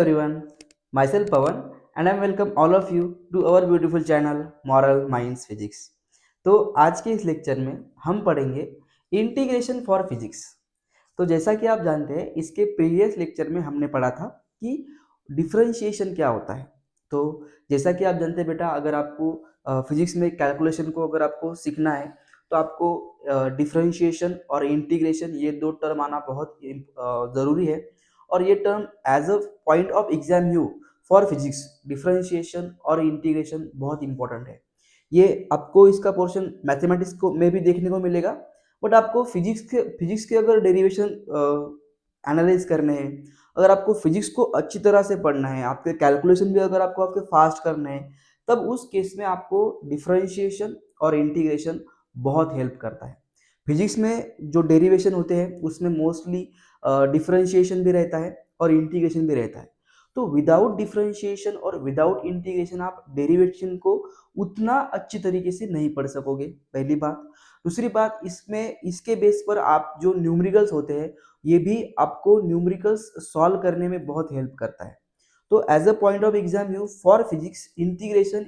everyone, myself Pawan and I welcome all of you to our beautiful channel Moral Minds Physics। तो आज के इस lecture में हम पढ़ेंगे इंटीग्रेशन फॉर फिजिक्स। तो जैसा कि आप जानते हैं इसके प्रीवियस लेक्चर में हमने पढ़ा था कि डिफरेंशिएशन क्या होता है। तो जैसा कि आप जानते हैं बेटा, अगर आपको फिजिक्स में कैलकुलेशन को अगर आपको सीखना है तो आपको डिफरेंशिएशन और इंटीग्रेशन ये दो टर्म आना बहुत ज़रूरी है। और ये term as a point of exam you for physics differentiation और इंटीग्रेशन बहुत इंपॉर्टेंट है। ये आपको इसका पोर्शन मैथमेटिक्स को में भी देखने को मिलेगा, बट आपको फिजिक्स के अगर डेरिवेशन एनालाइज करने हैं, अगर आपको फिजिक्स को अच्छी तरह से पढ़ना है, आपके कैलकुलेशन भी अगर आपके फास्ट करने हैं, तब उस केस में आपको डिफरेंशिएशन और इंटीग्रेशन बहुत हेल्प करता है। फिजिक्स में जो डेरिवेशन होते हैं उसमें मोस्टली डिफरेंशिएशन भी रहता है और इंटीग्रेशन भी रहता है। तो विदाउट डिफरेंशिएशन और विदाउट इंटीग्रेशन आप डेरिवेशन को उतना अच्छी तरीके से नहीं पढ़ सकोगे, पहली बात। दूसरी बात, इसमें इसके बेस पर आप जो न्यूमेरिकल्स होते हैं ये भी आपको न्यूमेरिकल्स सॉल्व करने में बहुत हेल्प करता है। तो as a point of exam you for physics integration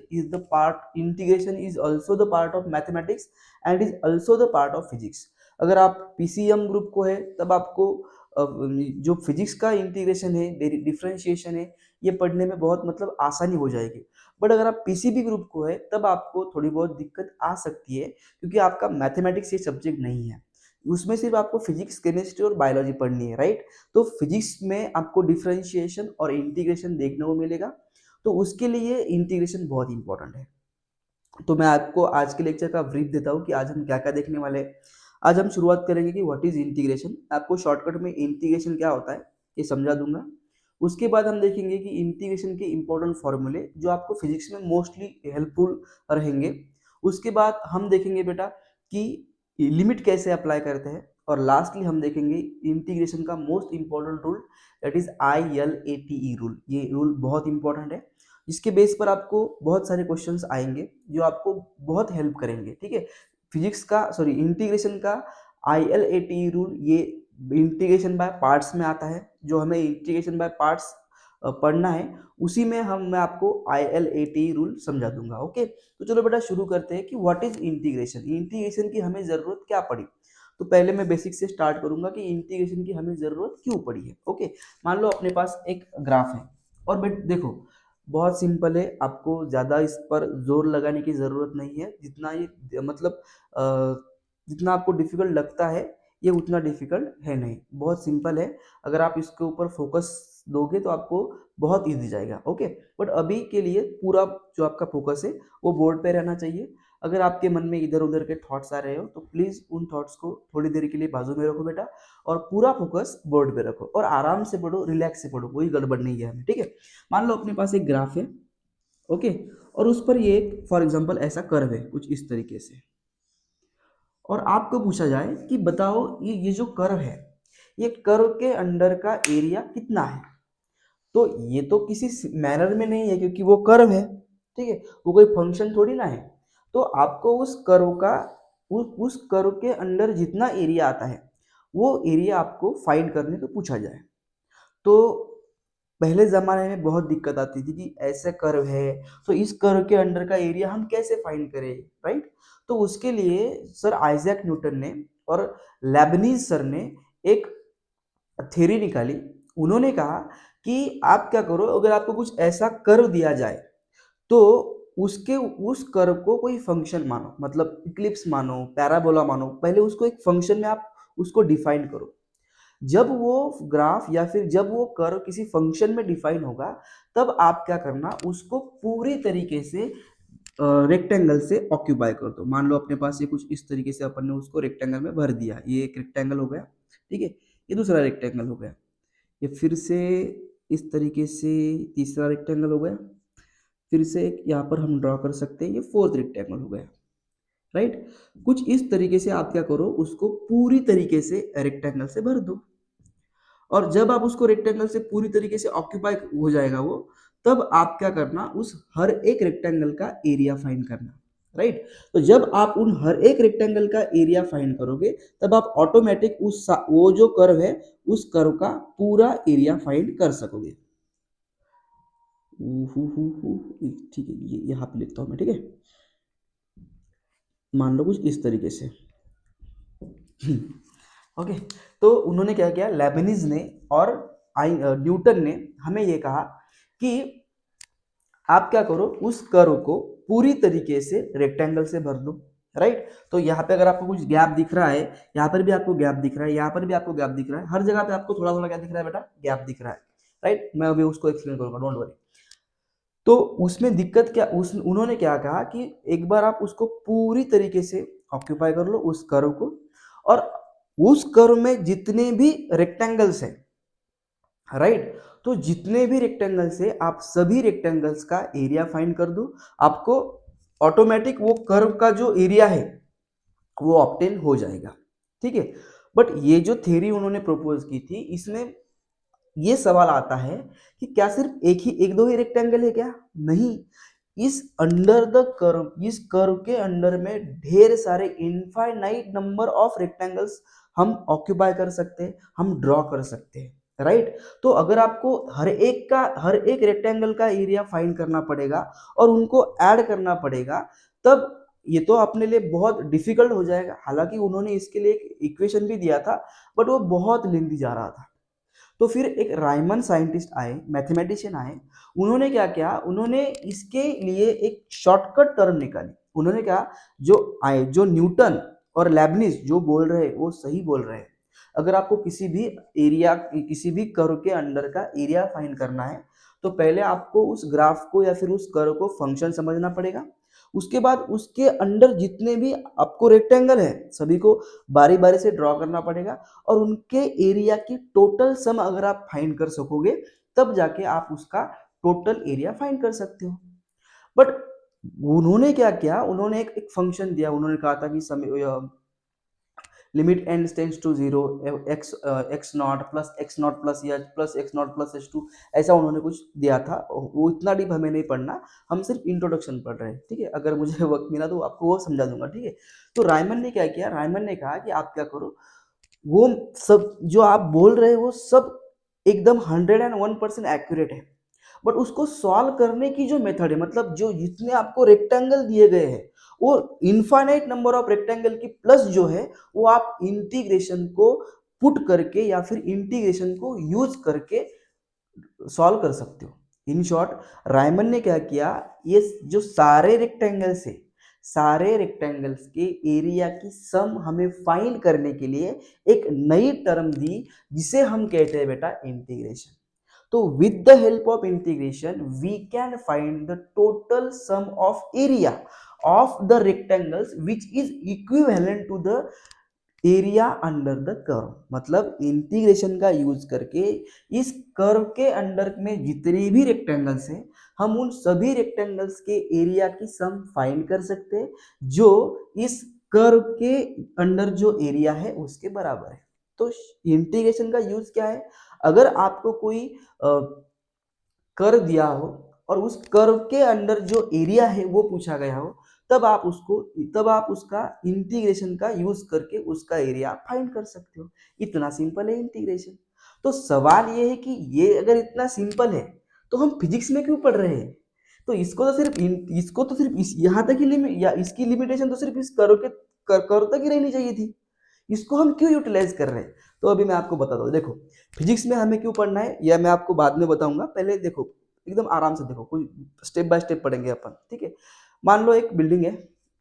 is also the part of mathematics and is also the part of physics. अगर आप पीसीएम ग्रुप को है तब आपको जो फिजिक्स का इंटीग्रेशन है, डिफरेंशिएशन है, ये पढ़ने में बहुत मतलब आसानी हो जाएगी। बट अगर आप पीसीबी ग्रुप को है तब आपको थोड़ी बहुत दिक्कत आ सकती है, क्योंकि आपका मैथमेटिक्स ये सब्जेक्ट नहीं है, उसमें सिर्फ आपको फिजिक्स, केमिस्ट्री और बायोलॉजी पढ़नी है, राइट। तो फिजिक्स में आपको डिफरेंशिएशन और इंटीग्रेशन देखने को मिलेगा, तो उसके लिए इंटीग्रेशन बहुत इंपॉर्टेंट है। तो मैं आपको आज के लेक्चर का ब्रीफ देता हूँ कि आज हम क्या क्या देखने वाले हैं। आज हम शुरुआत करेंगे कि व्हाट इज इंटीग्रेशन। आपको शॉर्टकट में इंटीग्रेशन क्या होता है ये समझा दूंगा। उसके बाद हम देखेंगे कि इंटीग्रेशन के इंपॉर्टेंट फॉर्मूले जो आपको फिजिक्स में मोस्टली हेल्पफुल रहेंगे। उसके बाद हम देखेंगे बेटा कि लिमिट कैसे अप्लाई करते हैं। और लास्टली हम देखेंगे इंटीग्रेशन का most important rule, that is ILATE rule. ये रूल बहुत इंपॉर्टेंट है, इसके बेस पर आपको बहुत सारे क्वेश्चंस आएंगे जो आपको बहुत हेल्प करेंगे, ठीक है। इंटीग्रेशन का ILATE रूल ये इंटीग्रेशन बाय पार्ट्स में आता है। जो हमें इंटीग्रेशन बाय पार्ट्स पढ़ना है उसी में मैं आपको ILATE रूल समझा दूंगा। ओके, तो चलो बेटा शुरू करते हैं कि व्हाट इज इंटीग्रेशन। इंटीग्रेशन की हमें जरूरत क्या पड़ी। तो पहले मैं बेसिक से स्टार्ट करूंगा कि इंटीग्रेशन की हमें जरूरत क्यों पड़ी है। ओके, मान लो अपने पास एक ग्राफ है और बेट देखो बहुत सिंपल है, आपको ज़्यादा इस पर जोर लगाने की ज़रूरत नहीं है। जितना ये मतलब जितना आपको डिफिकल्ट लगता है ये उतना डिफिकल्ट है नहीं, बहुत सिंपल है। अगर आप इसके ऊपर फोकस दोगे तो आपको बहुत इजी जाएगा। ओके, बट अभी के लिए पूरा जो आपका फोकस है वो बोर्ड पे रहना चाहिए। अगर आपके मन में इधर उधर के थॉट्स आ रहे हो तो प्लीज़ उन थॉट्स को थोड़ी देर के लिए बाजू में रखो बेटा, और पूरा फोकस बोर्ड पे रखो और आराम से पढ़ो, रिलैक्स से पढ़ो, कोई गड़बड़ नहीं है हमें, ठीक है। मान लो अपने पास एक ग्राफ है, ओके, और उस पर ये फॉर एग्जांपल ऐसा कर्व है कुछ इस तरीके से, और आपको पूछा जाए कि बताओ ये जो कर्व है ये कर्व के अंडर का एरिया कितना है। तो ये तो किसी मैनर में नहीं है क्योंकि वो कर्व है, ठीक है, वो कोई फंक्शन थोड़ी ना है। तो आपको उस कर्व के अंडर जितना एरिया आता है वो एरिया आपको फाइंड करने को पूछा जाए। तो पहले ज़माने में बहुत दिक्कत आती थी कि ऐसे कर्व है तो इस कर्व के अंडर का एरिया हम कैसे फाइंड करें, राइट। तो उसके लिए सर आइजैक न्यूटन ने और लेबनीज सर ने एक थ्योरी निकाली। उन्होंने कहा कि आप क्या करो, अगर आपको कुछ ऐसा कर्व दिया जाए तो उस कर्व को कोई फंक्शन मानो, मतलब इक्लिप्स मानो, पैराबोला मानो, पहले उसको एक फंक्शन में आप उसको डिफाइन करो। जब वो ग्राफ या फिर जब वो कर्व किसी फंक्शन में डिफाइन होगा तब आप क्या करना, उसको पूरी तरीके से रेक्टेंगल से ऑक्यूपाई कर दो। मान लो अपने पास ये कुछ इस तरीके से अपन ने उसको रेक्टेंगल में भर दिया, ये एक रेक्टेंगल हो गया, ठीक है, ये दूसरा रेक्टेंगल हो गया, ये फिर से इस तरीके से तीसरा रेक्टेंगल हो गया, फिर से एक यहाँ पर हम ड्रॉ कर सकते हैं, ये फोर्थ रेक्टेंगल हो गया, राइट। कुछ इस तरीके से आप क्या करो, उसको पूरी तरीके से रेक्टेंगल से भर दो। और जब आप उसको रेक्टेंगल से पूरी तरीके से ऑक्यूपाई हो जाएगा वो, तब आप क्या करना, उस हर एक रेक्टेंगल का एरिया फाइंड करना, राइट। तो जब आप उन हर एक रेक्टेंगल का एरिया फाइंड करोगे तब आप ऑटोमेटिक वो जो कर्व है उस कर्व का पूरा एरिया फाइंड कर सकोगे। ठीक है, ये यहाँ पे लिखता हूँ मैं, ठीक है। मान लो कुछ इस तरीके से। ओके, तो उन्होंने क्या किया, लेबनिज ने और न्यूटन ने हमें ये कहा कि आप क्या करो, उस कर्व को पूरी तरीके से रेक्टेंगल से भर दो, राइट। तो यहाँ पे अगर आपको कुछ गैप दिख रहा है, यहाँ पर भी आपको गैप दिख रहा है, यहाँ पर भी आपको गैप दिख रहा है, हर जगह पे आपको थोड़ा थोड़ा क्या दिख रहा है बेटा, गैप दिख रहा है, राइट। मैं अभी उसको एक्सप्लेन करूंगा, डोंट वरी। तो उसमें दिक्कत क्या, उस उन्होंने क्या कहा कि एक बार आप उसको पूरी तरीके से ऑक्यूपाई कर लो उस कर्व को, और उस कर्व में जितने भी रेक्टेंगल्स हैं, राइट, तो जितने भी रेक्टेंगल्स है आप सभी रेक्टेंगल्स का एरिया फाइंड कर दो, आपको ऑटोमेटिक वो कर्व का जो एरिया है वो ऑब्टेन हो जाएगा, ठीक है। बट ये जो थ्योरी उन्होंने प्रपोज की थी, इसमें ये सवाल आता है कि क्या सिर्फ एक दो ही रेक्टेंगल है क्या? नहीं, इस अंडर द कर्व, इस कर्व के अंडर में ढेर सारे इनफाइनाइट नंबर ऑफ रेक्टेंगल्स हम ऑक्यूपाई कर सकते हैं, हम ड्रॉ कर सकते हैं, राइट। तो अगर आपको हर एक रेक्टेंगल का एरिया फाइंड करना पड़ेगा और उनको ऐड करना पड़ेगा, तब ये तो अपने लिए बहुत डिफिकल्ट हो जाएगा। हालांकि उन्होंने इसके लिए एक इक्वेशन भी दिया था, बट वो बहुत लेंथी जा रहा था। तो फिर एक रायमन साइंटिस्ट आए, मैथमेटिशियन आए, उन्होंने क्या किया, उन्होंने इसके लिए एक शॉर्टकट टर्म निकाली। उन्होंने कहा जो न्यूटन और लेबनिज जो बोल रहे हैं वो सही बोल रहे हैं। अगर आपको किसी भी कर्व के अंडर का एरिया फाइंड करना है, तो पहले आपको उस ग्राफ को या फिर उस कर्व को फंक्शन समझना पड़ेगा। उसके बाद उसके अंडर जितने भी आपको रेक्टेंगल है सभी को बारी बारी से ड्रॉ करना पड़ेगा, और उनके एरिया की टोटल सम अगर आप फाइंड कर सकोगे, तब जाके आप उसका टोटल एरिया फाइंड कर सकते हो। बट उन्होंने क्या किया, उन्होंने एक फंक्शन दिया। उन्होंने कहा था कि limit and tends to zero, x naught plus या plus x naught plus h two, ऐसा उन्होंने कुछ दिया था। वो इतना डीप हमें नहीं पढ़ना, हम सिर्फ इंट्रोडक्शन पढ़ रहे हैं, ठीक है। अगर मुझे वक्त मिला तो आपको वो समझा दूंगा, ठीक है। तो रायमन ने क्या किया, रायमन ने कहा कि आप क्या करो, वो सब जो आप बोल रहे हो वो सब एकदम 101% एक्यूरेट है, बट उसको सॉल्व करने की जो मेथड है, मतलब जो जितने आपको रेक्टेंगल दिए गए हैं, वो इनफाइनाइट नंबर ऑफ रेक्टेंगल की प्लस जो है, वो आप इंटीग्रेशन को पुट करके या फिर इंटीग्रेशन को यूज करके सॉल्व कर सकते हो। इन शॉर्ट, रायमन ने क्या किया, ये जो सारे रेक्टेंगल्स के एरिया की सम हमें फाइंड करने के लिए एक नई टर्म दी, जिसे हम कहते हैं बेटा इंटीग्रेशन। तो with the help of integration we can find the total sum of area of the rectangles which is equivalent to the area under the curve. मतलब इंटीग्रेशन का यूज करके इस कर्व के अंडर में जितने भी रेक्टेंगल्स हैं, हम उन सभी रेक्टेंगल्स के एरिया की सम फाइंड कर सकते हैं, जो इस कर्व के अंडर जो एरिया है उसके बराबर है। तो इंटीग्रेशन का यूज क्या है, अगर आपको कोई कर्व दिया हो और उस कर्व के अंडर जो एरिया है वो पूछा गया हो, तब आप उसका इंटीग्रेशन का यूज करके उसका एरिया फाइंड कर सकते हो। इतना सिंपल है इंटीग्रेशन। तो सवाल ये है कि ये अगर इतना सिंपल है, तो हम फिजिक्स में क्यों पढ़ रहे हैं? तो इसको तो सिर्फ यहाँ तक ही लिमिट, या इसकी लिमिटेशन तो सिर्फ इस कर्व तक ही रहनी चाहिए थी। इसको हम क्यों यूटिलाइज कर रहे हैं? तो अभी मैं आपको बताता हूँ। देखो, फिजिक्स में हमें क्यों पढ़ना है या मैं आपको बाद में बताऊंगा। पहले देखो, एकदम आराम से देखो, कोई स्टेप बाय स्टेप पढ़ेंगे अपन, ठीक है। मान लो एक बिल्डिंग है,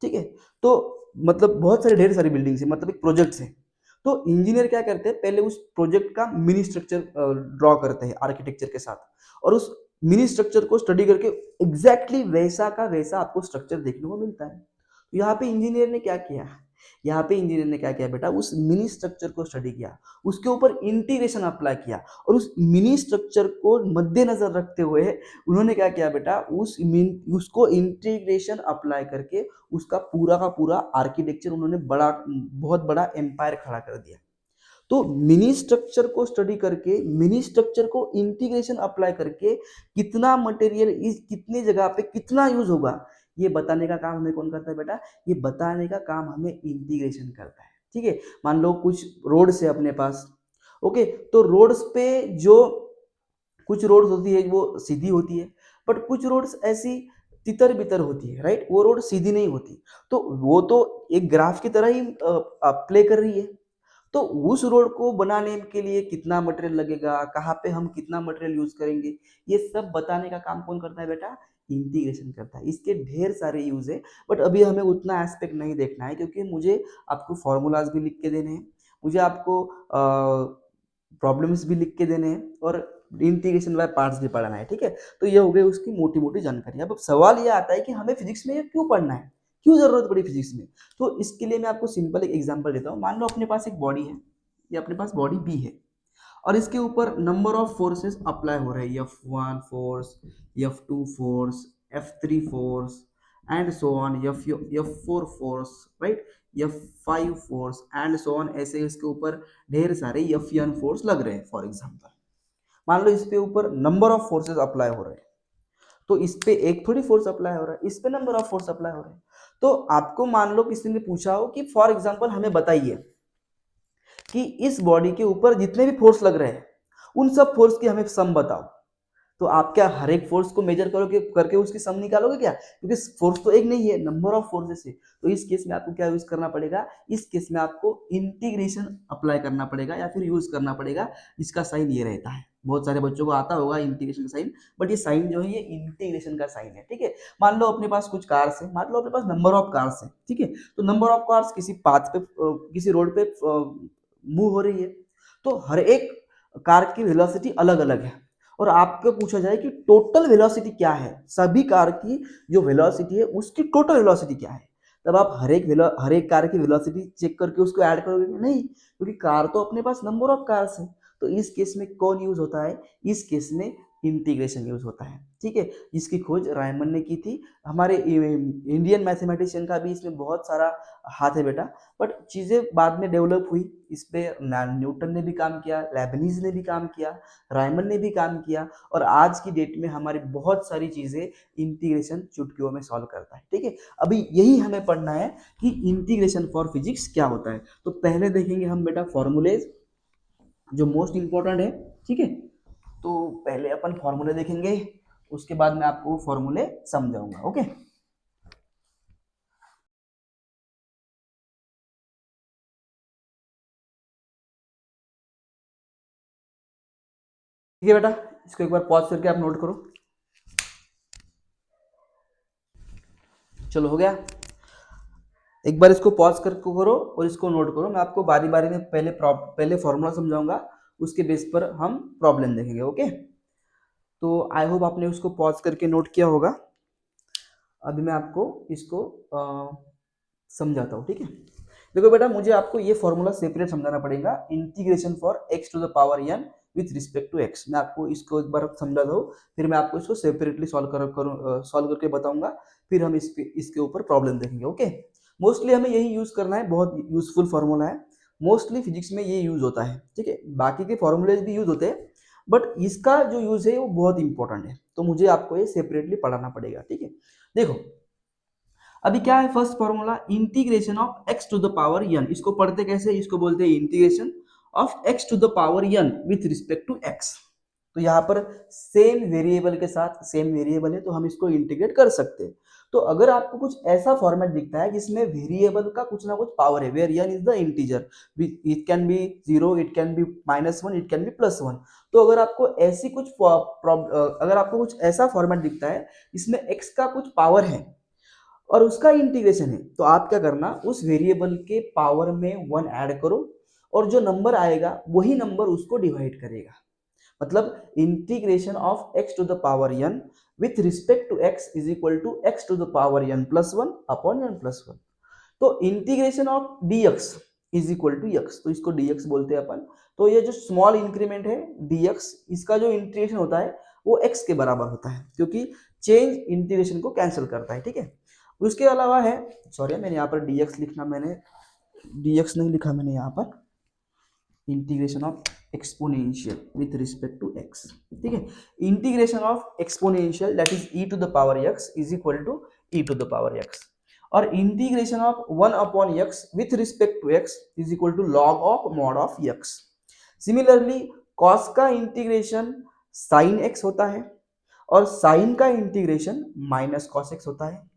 ठीक है। तो मतलब बहुत सारे ढेर सारी बिल्डिंग्स है, मतलब एक प्रोजेक्ट है। तो इंजीनियर क्या करते हैं, पहले उस प्रोजेक्ट का मिनी स्ट्रक्चर ड्रॉ करते हैं आर्किटेक्चर के साथ, और उस मिनी स्ट्रक्चर को स्टडी करके एग्जैक्टली वैसा का वैसा आपको स्ट्रक्चर देखने को मिलता है। तो यहाँ पे इंजीनियर ने क्या किया, बेटा, उस मिनी स्ट्रक्चर को स्टडी किया, उसके ऊपर इंटीग्रेशन अप्लाई किया, और उस मिनी स्ट्रक्चर को मद्देनजर रखते हुए उन्होंने क्या किया बेटा, उसको इंटीग्रेशन अप्लाई करके उसका पूरा का पूरा आर्किटेक्चर उन्होंने बहुत बड़ा एम्पायर खड़ा कर दिया। तो मिनी स्ट्रक्चर को स्टडी करके, मिनी स्ट्रक्चर को इंटीग्रेशन अप्लाई करके कितना मटेरियल इस कितने जगह पे कितना यूज होगा, ये बताने का काम हमें कौन करता है बेटा? ये बताने का काम हमें इंटीग्रेशन करता है, ठीक है। मान लो कुछ रोड्स है अपने पास, ओके। तो रोड्स पे जो कुछ रोड्स होती है वो सीधी होती है, बट कुछ रोड्स ऐसी तितर बितर होती है, राइट, वो रोड सीधी नहीं होती, तो वो तो एक ग्राफ की तरह ही प्ले कर रही है। तो उस रोड को बनाने के लिए कितना मटेरियल लगेगा, कहाँ पे हम कितना मटेरियल यूज करेंगे, ये सब बताने का काम कौन करता है बेटा, इंटीग्रेशन करता है। इसके ढेर सारे यूज है, बट अभी हमें उतना एस्पेक्ट नहीं देखना है, क्योंकि मुझे आपको फॉर्मूलाज भी लिख के देने हैं, मुझे आपको प्रॉब्लम्स भी लिख के देने हैं, और इंटीग्रेशन बाय पार्ट्स भी पढ़ाना है, ठीक है। तो ये हो गई उसकी मोटी मोटी जानकारी। अब सवाल ये आता है कि हमें फिजिक्स में ये क्यों पढ़ना है, क्यों जरूरत पड़ी फिजिक्स में। तो इसके लिए मैं आपको सिंपल एक एग्जांपल देता हूँ। मान लो अपने पास एक बॉडी है, ये अपने पास बॉडी बी है, और इसके ऊपर नंबर ऑफ फोर्सेस अप्लाई हो रहे हैं, F1 force, F2 force, F3 force and so on, F4 force, right, F5 force and so on, ऐसे इसके ऊपर ढेर सारे Fn फोर्स लग रहे हैं। फॉर एग्जांपल मान लो इस पे ऊपर नंबर ऑफ फोर्सेस अप्लाई हो रहे हैं, तो इस पे एक थोड़ी फोर्स अप्लाई हो रहा है, इस पे नंबर ऑफ फोर्स अप्लाई हो रहे हैं। तो आपको मान लो किसी ने पूछा हो कि फॉर एग्जांपल हमें बताइए कि इस बॉडी के ऊपर जितने भी फोर्स लग रहे हैं उन सब फोर्स की हमें सम बताओ, तो आप क्या हर एक फोर्स को मेजर करोगे करके उसकी सम निकालोगे क्या, क्योंकि फोर्स तो एक नहीं है, नंबर ऑफ फोर्सेस है। तो इस केस में आपको क्या यूज करना पड़ेगा, इस केस में आपको इंटीग्रेशन अप्लाई करना पड़ेगा या फिर यूज करना पड़ेगा, जिसका साइन ये रहता है। बहुत सारे बच्चों को आता होगा इंटीग्रेशन का साइन, बट ये साइन जो है ये इंटीग्रेशन का साइन है, ठीक है। मान लो अपने पास कुछ कार्स है, मान लो अपने पास नंबर ऑफ कार्स है, ठीक है। तो नंबर ऑफ कार्स किसी पाथ पे किसी रोड पे मूव हो रही है, तो हर एक कार की वेलोसिटी अलग अलग है, और आपको पूछा जाए कि टोटल वेलोसिटी क्या है, सभी कार की जो वेलोसिटी है उसकी टोटल वेलोसिटी क्या है, तब आप हर एक कार की वेलोसिटी चेक करके उसको ऐड करोगे नहीं, क्योंकि कार तो अपने पास नंबर ऑफ कार्स है। तो इस केस में कौन यूज होता है, इस केस में इंटीग्रेशन यूज होता है, ठीक है। इसकी खोज रायमन ने की थी। हमारे इंडियन मैथमेटिशियन का भी इसमें बहुत सारा हाथ है बेटा, बट चीजें बाद में डेवलप हुई, इस पे न्यूटन ने भी काम किया, लेबनीज ने भी काम किया, रायमन ने भी काम किया, और आज की डेट में हमारी बहुत सारी चीजें इंटीग्रेशन चुटकियों में सॉल्व करता है, ठीक है। अभी यही हमें पढ़ना है कि इंटीग्रेशन फॉर फिजिक्स क्या होता है। तो पहले देखेंगे हम बेटा फॉर्मूलेज, जो मोस्ट इंपॉर्टेंट है, ठीक है। तो पहले अपन फॉर्मूले देखेंगे, उसके बाद मैं आपको फॉर्मूले समझाऊंगा, ओके। ठीक है बेटा, इसको एक बार पॉज करके आप नोट करो। चलो हो गया, एक बार इसको पॉज करके करो और इसको नोट करो। मैं आपको बारी बारी में पहले फॉर्मूला समझाऊंगा, उसके बेस पर हम प्रॉब्लम देखेंगे, ओके। तो आई होप आपने उसको पॉज करके नोट किया होगा। अभी मैं आपको इसको समझाता हूँ, ठीक है। देखो बेटा, मुझे आपको ये फॉर्मूला सेपरेट समझाना पड़ेगा, integration for x to the power n with respect to x. मैं आपको इसको एक बार समझाता हूँ, फिर मैं आपको इसको सेपरेटली सॉल्व करके बताऊंगा, फिर हम इसके ऊपर प्रॉब्लम देखेंगे, ओके। मोस्टली हमें यही यूज करना है, बहुत यूजफुल फॉर्मूला है, मोस्टली फिजिक्स में ये यूज होता है, ठीक है। बाकी के फॉर्मूलेज भी यूज होते हैं, बट इसका जो यूज है वो बहुत इंपॉर्टेंट है, तो मुझे आपको ये सेपरेटली पढ़ाना पड़ेगा, ठीक है। देखो अभी क्या है, first formula integration of x to the power n, इसको पढ़ते कैसे, इसको बोलते हैं integration of x to the power n with respect to x. तो यहाँ पर सेम वेरिएबल के साथ, सेम वेरिएबल है तो हम इसको इंटीग्रेट कर सकते हैं। तो अगर आपको कुछ ऐसा फॉर्मेट दिखता है जिसमें वेरिएबल का कुछ ना कुछ पावर है, where n is the integer, it can be 0, it can be -1, it can be +1, तो अगर आपको ऐसी कुछ अगर आपको कुछ ऐसा फॉर्मेट दिखता है जिसमें एक्स का कुछ पावर है और उसका इंटीग्रेशन है, तो आप क्या करना, उस वेरिएबल के पावर में 1 ऐड करो, और जो नंबर आएगा वही नंबर उसको डिवाइड करेगा। मतलब integration of x to the power n with respect to x is equal to x to the power n plus 1 upon n plus 1। तो integration of dx is equal to x, तो इसको dx बोलते हैं अपन। तो ये जो small increment है dx, इसका जो इंटीग्रेशन होता है वो x के बराबर होता है, क्योंकि चेंज इंटीग्रेशन को कैंसिल करता है, ठीक है। उसके अलावा है, सॉरी मैंने यहाँ पर dx लिखना, मैंने dx नहीं लिखा मैंने यहाँ पर, integration of exponential with respect to x, ठीक है। Integration of exponential that is e to the power x is equal to e to the power x, और integration of 1 upon x with respect to x is equal to log of mod of x। Similarly cos का integration sin x होता है, और sign का integration minus cos x होता है।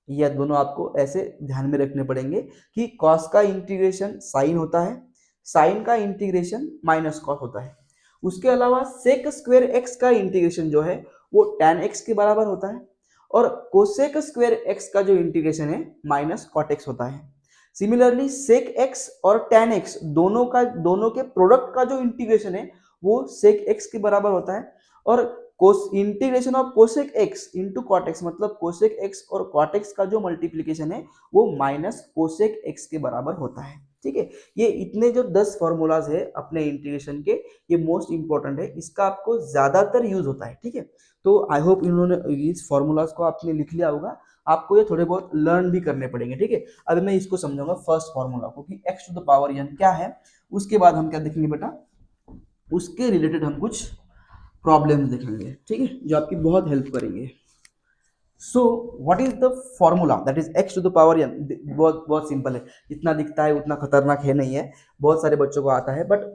यह दोनों आपको ऐसे ध्यान में रखने पड़ेंगे कि कॉस का इंटीग्रेशन साइन होता है, साइन का इंटीग्रेशन माइनस कॉस होता है। उसके अलावा सेक स्क्वायर एक्स का इंटीग्रेशन जो है वो tan एक्स के बराबर होता है, और कोसेक स्क्वायर एक्स का जो इंटीग्रेशन है माइनस कॉट एक्स होता है। सिमिलरली सेक एक्स और tan एक्स दोनों के प्रोडक्ट का जो इंटीग्रेशन है वो सेक एक्स के बराबर होता है, और cause integration of cosec x into cot x मतलब कोसेक एक्स और कॉट एक्स का जो मल्टीप्लीकेशन है वो माइनस कोसेक एक्स के बराबर होता है। ठीक है, ये इतने जो 10 फॉर्मूलाज है अपने इंटीग्रेशन के, ये मोस्ट इंपॉर्टेंट है, इसका आपको ज्यादातर यूज होता है। ठीक है, तो आई होप इन्होंने इस फॉर्मूलाज को आपने लिख लिया होगा, आपको ये थोड़े बहुत लर्न भी करने पड़ेंगे। ठीक है, अभी मैं इसको समझाऊंगा फर्स्ट फॉर्मूला को कि x to the power n क्या है। उसके बाद हम क्या देखेंगे बेटा, उसके रिलेटेड हम कुछ प्रॉब्लम्स देखेंगे, ठीक है, जो आपकी बहुत हेल्प करेंगे। So what is the formula that is x to the power n। बहुत बहुत सिंपल है, जितना दिखता है उतना खतरनाक है नहीं है, बहुत सारे बच्चों को आता है, बट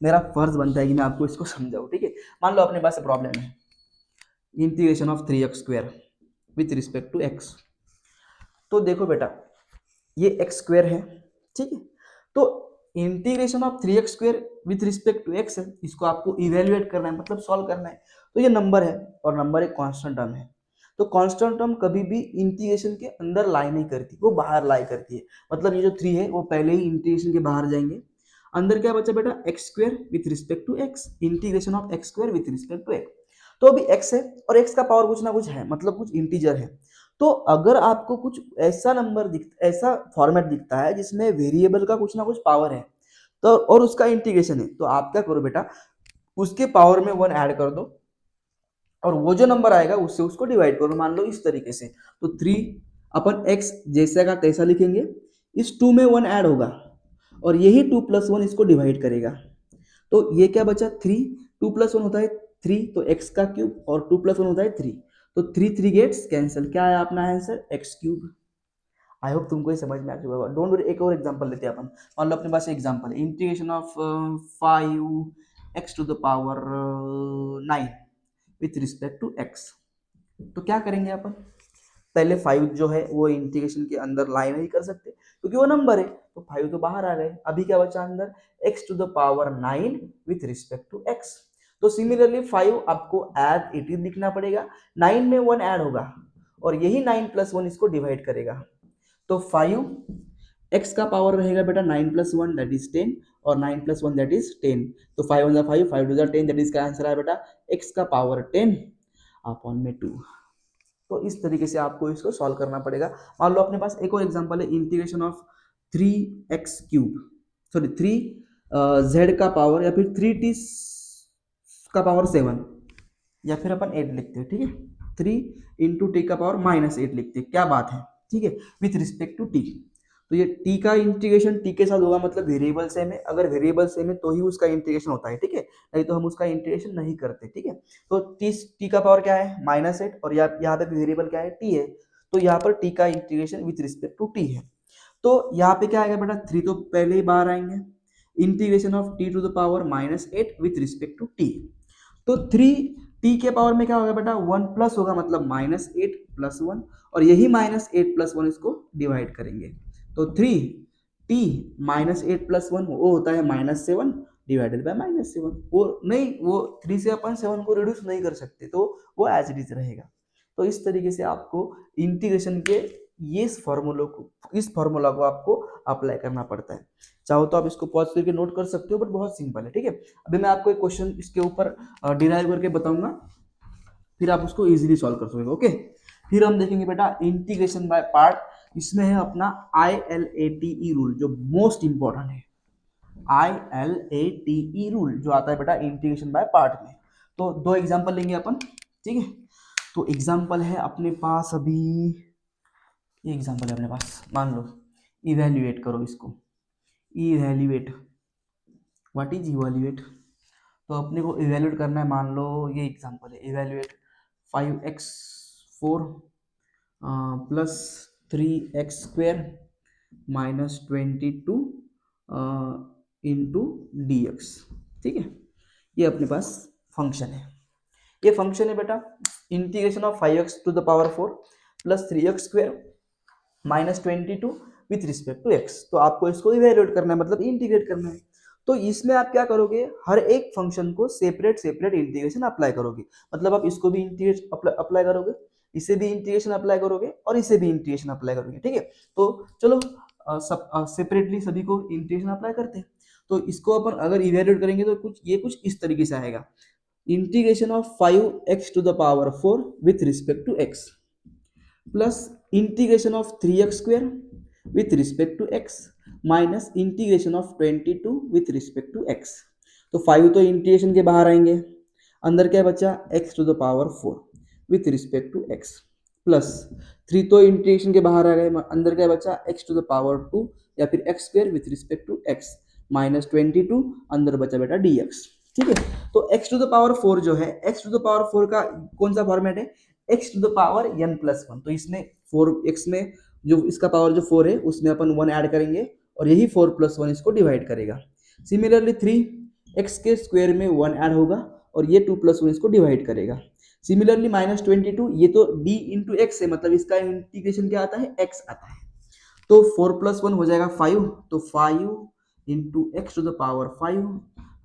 मेरा फर्ज बनता है कि मैं आपको इसको समझाऊं। ठीक है, मान लो अपने पास प्रॉब्लम है integration of 3x² with respect to x। तो देखो बेटा, ये x स्क्वायर है, ठीक है, तो integration of 3x² with respect to x है, इसको आपको इवेल्युएट करना है, मतलब सॉल्व करना है। तो ये नंबर है और नंबर एक कांस्टेंट टर्म है, तो कांस्टेंट टर्म कभी भी इंटीग्रेशन के अंदर लाई नहीं करती, वो बाहर लाई करती है। मतलब ये जो 3 है वो पहले ही इंटीग्रेशन के बाहर जाएंगे। अंदर क्या बचा बेटा, x² with respect to x, integration of x² with respect to x। तो अभी x है और x का पावर कुछ ना कुछ है, मतलब कुछ इंटीजर है। तो अगर आपको कुछ ऐसा नंबर ऐसा फॉर्मेट दिखता है जिसमें वेरिएबल का कुछ ना कुछ पावर है, तो और उसका इंटीग्रेशन है, तो आप क्या करो बेटा, उसके पावर में 1 ऐड कर दो और वो जो नंबर आएगा उससे उसको डिवाइड करो। मान लो इस तरीके से, तो 3 अपन x जैसा का तैसा लिखेंगे, इस 2 में 1 ऐड होगा और यही 2 + 1 इसको डिवाइड करेगा। तो ये क्या बचा, 3, 2 + 1 होता है 3, तो x का क्यूब और 2 + 1 होता है 3, तो 3 3 गेट्स कैंसिल, क्या है अपना आंसर, x³ आई होप तुमको ये समझ में आ चुका होगा। डोंट वरी, एक और एग्जांपल लेते हैं अपन। मान लो अपने पास एग्जांपल है integration of 5x to the power 9 with respect to x। तो क्या करेंगे अपन, पहले 5 जो है वो इंटीग्रेशन के अंदर लाई नहीं कर सकते क्योंकि वो नंबर है, तो 5 तो बाहर आ गए। अभी क्या बचा अंदर, x to the power 9 with respect to x। तो सिमिलरली 5 आपको एज इट इज लिखना पड़ेगा, 9 में 1 ऐड होगा और यही 9 + 1 इसको डिवाइड करेगा। तो 5 x का पावर रहेगा बेटा 9 + 1 दैट इज 10 और 9 + 1 दैट इज 10। तो 5 × 5 5 × 10 दैट इज का आंसर है बेटा x का पावर 10 अपॉन में 2। तो इस तरीके से आपको इसको सॉल्व करना पड़ेगा। मान लो अपने पास एक और एग्जांपल है integration of 3x³ sorry 3z का पावर या फिर 3t का पावर 7 या फिर अपन 8 लिखते हैं, ठीक है, 3 × t का पावर -8 लिखते हैं, क्या बात है, ठीक है, विथ रिस्पेक्ट टू t। तो ये t का इंटीग्रेशन t के साथ होगा, मतलब वेरिएबल सेम है, अगर वेरिएबल सेम है तो ही उसका इंटीग्रेशन होता है, ठीक है, नहीं तो हम उसका इंटीग्रेशन नहीं करते। ठीक है, तो t का पावर क्या है -8 और यहाँ पे वेरिएबल क्या है t है, तो यहाँ पर t का integration with respect to t है। तो यहाँ पे क्या आएगा बेटा, 3 तो पहले ही बाहर आएंगे, integration of t to the power -8 with respect to t। तो 3t के पावर में क्या होगा बेटा, 1 प्लस होगा, मतलब -8 + 1 और यही -8 + 1 इसको डिवाइड करेंगे। तो 3t -8 + 1 वो होता है -7 डिवाइडेड बाय -7। वो नहीं, वो 3 से अपन 7 को रिड्यूस नहीं कर सकते, तो वो एज इट इज रहेगा। तो इस तरीके से आपको इंटीग्रेशन के इस फॉर्मूला को आपको अप्लाई करना पड़ता है। चाहो तो आप इसको पॉज करके नोट कर सकते हो, बट बहुत सिंपल है। ठीक है, अभी मैं आपको एक क्वेश्चन इसके ऊपर डिराइव करके बताऊंगा, फिर आप उसको इजीली सॉल्व कर सकोगे। ओके, फिर हम देखेंगे बेटा इंटीग्रेशन बाय पार्ट, इसमें है अपना ILATE रूल जो मोस्ट इंपॉर्टेंट है। ILATE रूल जो आता है बेटा इंटीग्रेशन बाय पार्ट में। तो 2 एग्जांपल लेंगे अपन, ठीक है। तो एग्जांपल है अपने पास, अभी ये एग्जांपल है अपने पास, मान लो इवेल्युएट करो इसको, इवेल्युएट, व्हाट इज इवेल्युएट, तो अपने को इवेल्युएट करना है। मान लो ये एग्जांपल है, evaluate 5x4 plus 3x² -22 into dx। ठीक है, ये अपने पास फंक्शन है। ये फंक्शन है बेटा integration of 5x to the power 4 plus 3x square minus 22 with respect to x। तो आपको इसको इवेल्युएट करना है, मतलब इंटीग्रेट करना है। तो इसमें आप क्या करोगे, हर एक फंक्शन को सेपरेट सेपरेट इंटीग्रेशन अप्लाई करोगे। मतलब आप इसको भी इंटीग्रेशन अप्लाई करोगे, इसे भी इंटीग्रेशन अप्लाई करोगे और इसे भी इंटीग्रेशन अप्लाई करोगे, ठीक है। तो चलो सब सेपरेटली सभी को इंटीग्रेशन अप्लाई करते हैं। तो इसको अपन अगर इवेल्युएट करेंगे तो कुछ इस तरीके से आएगा, integration of 5x to the power 4 with respect to x plus integration of 3x square with respect to x minus integration of 22 with respect to x। तो 5 तो इंटीग्रेशन के बाहर आएंगे, अंदर क्या बचा x to the power 4 with respect to x plus 3 तो integration के बाहर आ गए, अंदर क्या बचा x टू द पावर 2 या फिर x square with respect to x minus 22 अंदर बचा बेटा dx, ठीक है। तो x टू द पावर 4 जो है, x टू द पावर 4 का कौन सा फॉर्मेट है, x to the power n plus 1। तो इसमें 4x में जो इसका पावर जो 4 है उसमें अपन 1 ऐड करेंगे और यही 4 प्लस 1 इसको डिवाइड करेगा। सिमिलरली 3x के स्क्वायर में 1 ऐड होगा और ये 2 प्लस 1 इसको डिवाइड करेगा। सिमिलरली माइनस 22, ये तो d इंटू एक्स है, मतलब इसका इंटीग्रेशन क्या आता है, x आता है। तो 4 प्लस 1 हो जाएगा 5, तो 5 into x to the power 5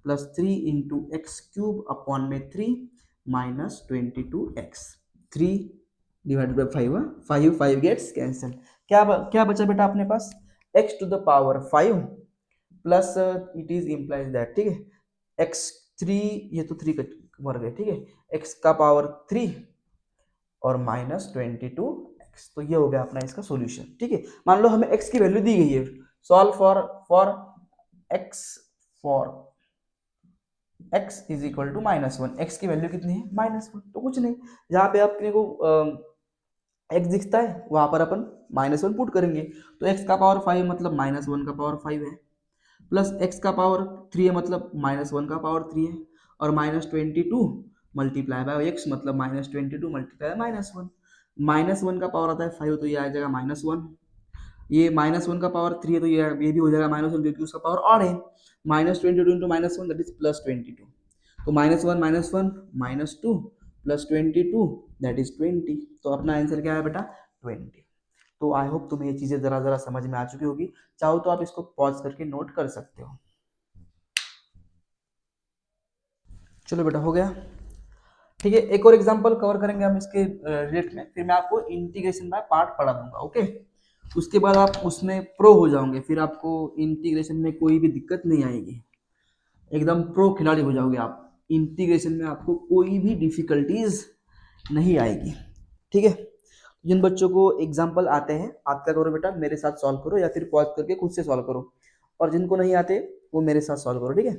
plus 3 into x cube upon में 3 minus 22x। 3 divided by 5, 5 gets cancel. क्या बचा बेटा अपने पास, x to the power 5 plus it is implies that, ठीक है, x3, ये तो 3 मर गए, ठीक है, x का पावर 3 और माइनस 22x। तो ये हो गया अपना इसका सॉल्यूशन, ठीक है। मान लो हमें x की वैल्यू दी गई है, solve for x is equal to -1। x की वैल्यू कितनी है, -1। तो कुछ नहीं, जहाँ पे अपने को x दिखता है वहां पर अपन -1 पुट करेंगे। तो x का पावर 5 मतलब -1 का पावर 5 है, प्लस x का पावर 3 है मतलब -1 का पावर 3 है, और -22 मल्टीप्लाई बाय x मतलब -22 मल्टीप्लाई -1। -1 का पावर आता है 5, तो ये आ जाएगा -1। ये -1 का पावर 3 है, तो ये भी हो जाएगा -1 क्योंकि उसका पावर ऑड है। -22 इंटू -1 दैट इज +22। तो -1 -2 प्लस 22 दैट इज 20। तो अपना आंसर क्या है बेटा, 20। तो आई होप तुम्हें ये चीजें जरा जरा समझ में आ चुकी होगी। चाहो तो आप इसको पॉज करके नोट कर सकते हो। चलो बेटा हो गया, ठीक है। एक और एग्जांपल कवर करेंगे हम इसके रिलेट में, फिर मैं आपको इंटीग्रेशन का पार्ट पढ़ा दूंगा, ओके। उसके बाद आप उसमें प्रो हो जाओगे, फिर आपको इंटीग्रेशन में कोई भी दिक्कत नहीं आएगी, एकदम प्रो खिलाड़ी हो जाओगे आप। इंटीग्रेशन में आपको कोई भी डिफिकल्टीज नहीं आएगी, ठीक है। जिन बच्चों को एग्जाम्पल आते हैं आप क्या करो बेटा, मेरे साथ सॉल्व करो या फिर पॉज करके खुद से सॉल्व करो, और जिनको नहीं आते वो मेरे साथ सॉल्व करो, ठीक है।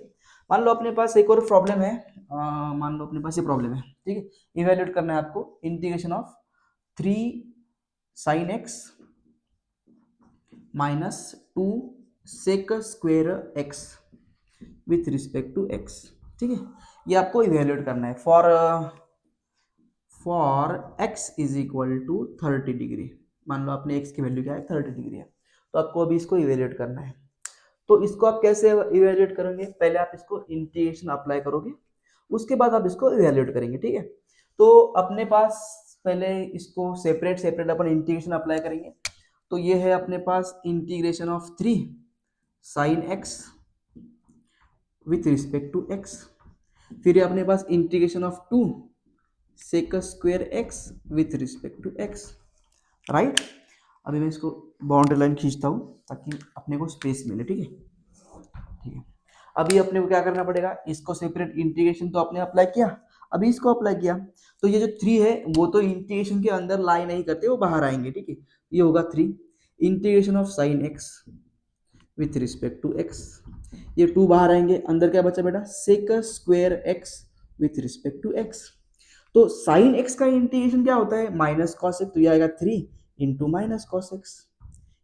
मान लो अपने पास एक और प्रॉब्लम है, मान लो अपने पास ये प्रॉब्लम है, ठीक है। इवेल्युएट करना है आपको integration of 3 sin x minus 2 sec square x with respect to x, ठीक है। ये आपको इवेल्युएट करना है for x is equal to 30 degree. मान लो अपने x की वैल्यू क्या है, 30 डिग्री है, तो आपको अभी इसको इवेल्युएट करना है। तो इसको आप कैसे इवेल्युएट करेंगे, पहले आप इसको इंटीग्रेशन अप्लाई करोगे, उसके बाद आप इसको इवेल्युएट करेंगे, ठीक है। तो अपने पास पहले इसको सेपरेट सेपरेट अपन इंटीग्रेशन अप्लाई करेंगे। तो ये है अपने पास integration of 3 sin x with respect to x, फिर अपने पास integration of 2 sec square x with respect to x, right. अभी मैं इसको बाउंड्री लाइन खींचता हूँ ताकि अपने को स्पेस मिले, ठीक है, ठीक है। अभी अपने को क्या करना पड़ेगा, इसको सेपरेट इंटीग्रेशन तो आपने अप्लाई किया, अभी इसको अप्लाई किया। तो ये जो 3 है वो तो इंटीग्रेशन के अंदर लाई नहीं करते, वो बाहर आएंगे, ठीक है। ये होगा 3 integration of sine x with respect to x, ये 2 बाहर आएंगे, अंदर क्या बचा बेटा, sec square x with respect to x। तो साइन x का इंटीग्रेशन क्या होता है, माइनस कॉस एक्स, तो ये आएगा 3 इंटू माइनस कॉस एक्स,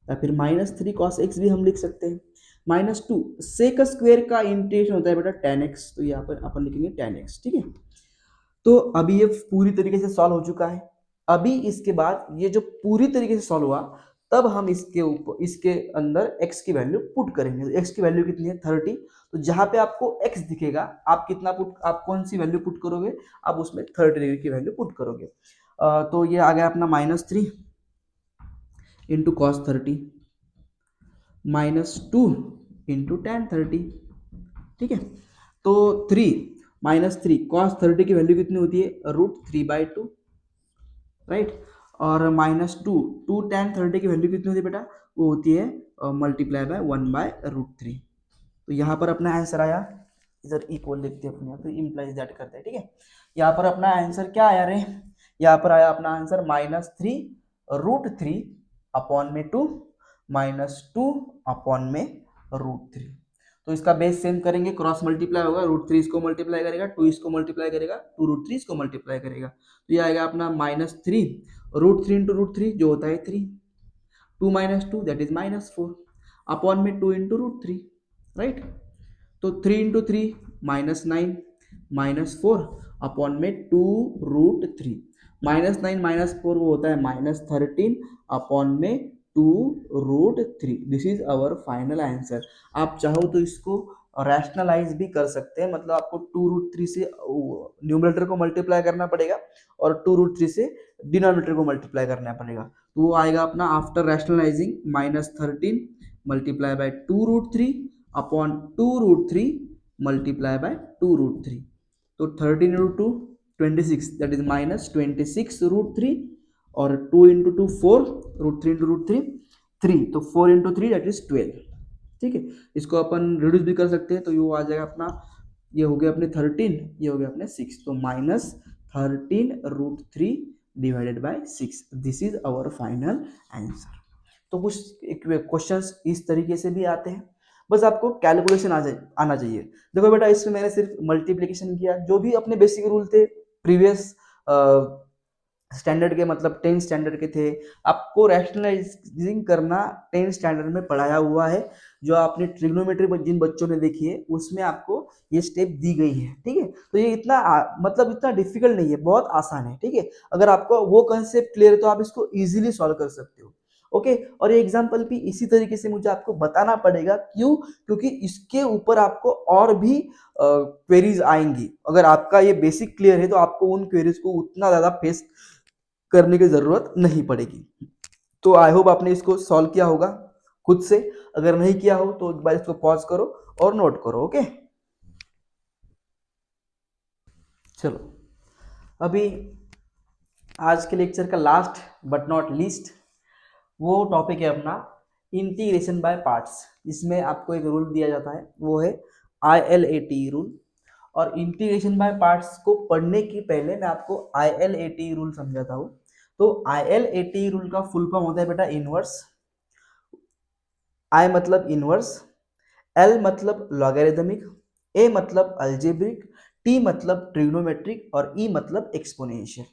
या फिर -3 कॉस एक्स भी हम लिख सकते हैं। -2 सेक स्क्वेयर का इंटीग्रेशन होता है बेटा tan x, तो यहाँ पर अपन लिखेंगे tan x, ठीक है। तो अभी ये पूरी तरीके से सॉल्व हो चुका है। अभी इसके बाद ये जो पूरी तरीके से सॉल्व हुआ, तब हम इसके ऊपर इसके अंदर x की वैल्यू पुट करेंगे। तो x की वैल्यू कितनी है 30, तो जहां पे आपको x दिखेगा आप कौन सी वैल्यू पुट करोगे, आप उसमें 30 डिग्री की वैल्यू पुट करोगे। तो ये आ गया अपना -3 इंटू कॉस 30 -2 इंटू tan 30, ठीक है। तो 3 कॉस 30 की वैल्यू कितनी होती है √3/2, राइट। और -2 tan 30 की वैल्यू कितनी होती है बेटा, वो होती है मल्टीप्लाई बाय 1/√3। तो यहाँ पर अपना आंसर आया, इधर इक्वल लिखते हैं अपने यहाँ, तो इम्प्लाइज दैट करते हैं, ठीक है। यहाँ पर अपना आंसर क्या आया रे, यहाँ पर आया अपना आंसर -3√3/2 -2/√3। तो इसका बेस सेम करेंगे, क्रॉस मल्टीप्लाई होगा, √3 इसको मल्टीप्लाई करेगा, 2 इसको मल्टीप्लाई करेगा, 2√3 इसको मल्टीप्लाई करेगा, तो ये आएगा अपना -3 √3 इंटू √3 जो होता है 3, 2 - 2 दैट इज -4 अपॉन में 2 इंटू √3, राइट। तो 3 इंटू 3 -9 -4 अपॉन में 2√3, -9 -4 वो होता है -13 अपॉन में 2√3। This is our final answer. आप चाहो तो इसको रैशनलाइज भी कर सकते हैं, मतलब आपको 2√3 से न्यूमरेटर को मल्टीप्लाई करना पड़ेगा और 2√3 से डिनोमिनेटर को मल्टीप्लाई करना पड़ेगा। तो वो आएगा अपना after rationalising -13 multiply by 2√3 upon 2√3 multiply by 2√3। तो 13 इंटू 2 26 दैट इज -26√3 और 2 इंटू 2 4 √3 इंटू √3 3, तो 4 इंटू 3 दैट इज 12, ठीक है। इसको अपन रिड्यूस भी कर सकते हैं, तो ये आ जाएगा अपना, ये हो गया अपने 13, ये हो गया अपने 6, तो -13√3 divided by 6, this is our final answer. तो कुछ क्वेश्चंस इस तरीके से भी आते हैं, बस आपको कैलकुलेशन आना चाहिए। देखो बेटा, इसमें मैंने सिर्फ मल्टीप्लिकेशन किया, जो भी अपने बेसिक रूल थे प्रीवियस स्टैंडर्ड के, मतलब 10 स्टैंडर्ड के थे, आपको रैशनलाइजिंग करना 10 स्टैंडर्ड में पढ़ाया हुआ है। जो आपने ट्रिग्नोमेट्री जिन बच्चों ने देखी है उसमें आपको ये स्टेप दी गई है, ठीक है। तो ये इतना मतलब इतना डिफिकल्ट नहीं है, बहुत आसान है, ठीक है। अगर आपको वो कंसेप्ट क्लियर है तो आप इसको इजीली सॉल्व कर सकते हो, ओके। और ये एग्जाम्पल भी इसी तरीके से मुझे आपको बताना पड़ेगा, क्यों, क्योंकि इसके ऊपर आपको और भी क्वेरीज आएंगी। अगर आपका ये बेसिक क्लियर है तो आपको उन क्वेरीज को उतना ज्यादा फेस करने की जरूरत नहीं पड़ेगी। तो आई होप आपने इसको सॉल्व किया होगा खुद से, अगर नहीं किया हो तो एक बार इसको पॉज करो और नोट करो, ओके। चलो, अभी आज के लेक्चर का लास्ट बट नॉट लीस्ट वो टॉपिक है अपना इंटीग्रेशन बाय पार्ट्स। इसमें आपको एक रूल दिया जाता है, वो है ILATE रूल। और इंटीग्रेशन बाय पार्ट्स को पढ़ने की पहले मैं आपको ILATE रूल समझाता हूँ। तो ILATE रूल का फुल फॉर्म होता है बेटा इनवर्स। I मतलब इनवर्स, L मतलब लॉगरिदमिक, A मतलब अलजेब्रिक, T मतलब ट्रिग्नोमेट्रिक और E मतलब एक्सपोनेंशियल।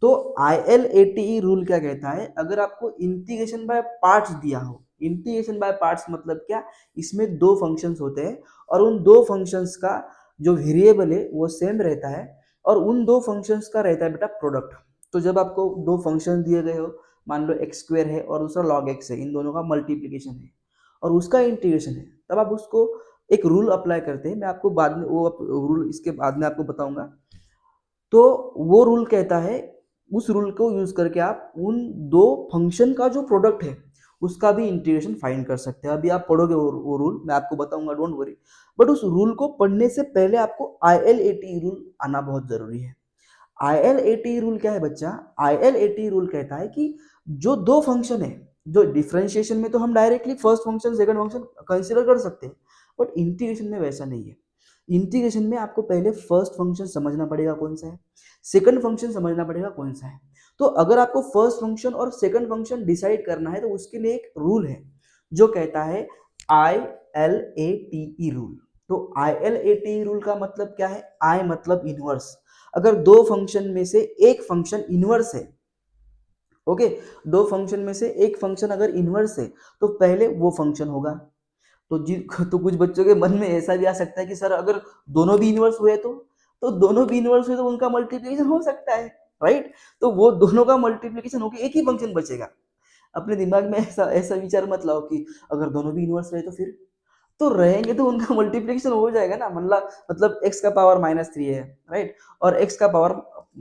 तो ILATE रूल क्या कहता है, अगर आपको इंटीग्रेशन बाय पार्ट्स दिया हो, इंटीग्रेशन बाय पार्ट्स मतलब क्या, इसमें दो फंक्शंस होते हैं और उन दो फंक्शंस का जो वेरिएबल है वो सेम रहता है और उन दो फंक्शंस का रहता है बेटा प्रोडक्ट। तो जब आपको दो फंक्शन दिए गए हो, मान लो x² है और दूसरा log x है, इन दोनों का मल्टीप्लीकेशन है और उसका इंटीग्रेशन है, तब आप उसको एक रूल अप्लाई करते हैं। मैं आपको बाद में वो रूल इसके बाद में आपको बताऊंगा। तो वो रूल कहता है, उस रूल को यूज करके आप उन दो फंक्शन का जो प्रोडक्ट है उसका भी इंटीग्रेशन फाइंड कर सकते हैं। अभी आप पढ़ोगे वो रूल, मैं आपको बताऊंगा, डोंट वरी। बट उस रूल को पढ़ने से पहले आपको ILATE रूल आना बहुत जरूरी है। ILATE रूल क्या है बच्चा, ILATE रूल कहता है कि जो दो फंक्शन है, जो डिफरेंशिएशन में तो हम directly first function second function consider कर सकते हैं, बट इंटीग्रेशन में वैसा नहीं है। इंटीग्रेशन में आपको पहले फर्स्ट फंक्शन समझना पड़ेगा कौन सा है, सेकंड फंक्शन समझना पड़ेगा कौन सा है। तो अगर आपको फर्स्ट फंक्शन और सेकंड फंक्शन डिसाइड करना है तो उसके लिए एक रूल है जो कहता है ILATE रूल। तो ILATE रूल का मतलब क्या है, I मतलब इनवर्स। अगर दो फंक्शन में से एक फंक्शन इनवर्स है, ओके, दो फंक्शन में से एक फंक्शन अगर इनवर्स है तो पहले वो फंक्शन होगा। तो कुछ बच्चों के मन में ऐसा भी आ सकता है कि सर अगर दोनों भी इनवर्स हुए तो दोनों भी इनवर्स हुए तो उनका मल्टीप्लिकेशन हो सकता है, राइट। तो वो दोनों का मल्टीप्लिकेशन होकर एक ही फंक्शन बचेगा। अपने दिमाग में ऐसा ऐसा विचार मत लाओ कि अगर दोनों भी इनवर्स रहे तो रहेंगे तो उनका मल्टीप्लिकेशन हो जाएगा ना। मतलब x का पावर -3 है, राइट, और x का पावर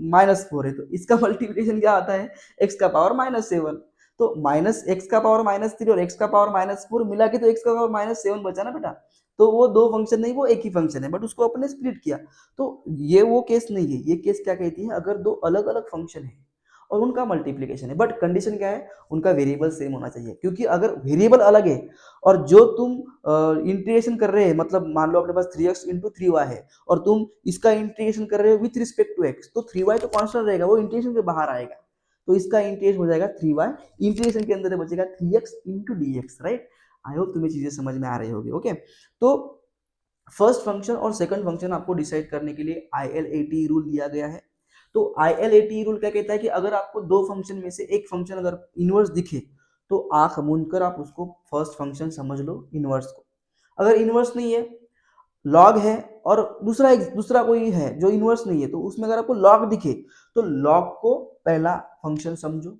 -4 है, तो इसका मल्टीप्लिकेशन क्या आता है, x का पावर -7। तो माइनस एक्स का पावर -3 और x का पावर -4 मिला के तो x का पावर -7 बचा ना बेटा। तो वो दो फंक्शन नहीं, वो एक ही फंक्शन है, बट उसको अपने स्प्लिट किया। तो ये वो केस नहीं है। ये केस क्या कहती है, अगर दो अलग अलग फंक्शन है और उनका मल्टीप्लिकेशन है, बट कंडीशन क्या है, उनका वेरिएबल सेम होना चाहिए। क्योंकि अगर वेरिएबल अलग है और जो तुम इंटीग्रेशन कर रहे हैं, मतलब मान लो अपने पास 3x इंटू 3y है और तुम इसका इंटीग्रेशन कर रहे हो विथ रिस्पेक्ट टू x, तो 3y तो कांस्टेंट रहेगा, वो इंटीग्रेशन के बाहर आएगा। तो इसका इंटीग्रेशन हो जाएगा 3y, इंटीग्रेशन के अंदर बचेगा 3x into dx, right. I hope तुम्हें चीजें समझ में आ रही होगी। ओके, तो फर्स्ट फंक्शन और सेकंड फंक्शन आपको डिसाइड करने के लिए ILAT रूल दिया गया है। तो ILAT रूल क्या कहता है कि अगर आपको दो फंक्शन में से एक फंक्शन अगर इनवर्स दिखे तो आंख मूंद कर आप उसको फर्स्ट फंक्शन समझ लो इनवर्स को। अगर इनवर्स नहीं है, लॉग है, और दूसरा कोई है जो इनवर्स नहीं है, तो उसमें अगर आपको लॉग दिखे तो लॉग को पहला फंक्शन समझो।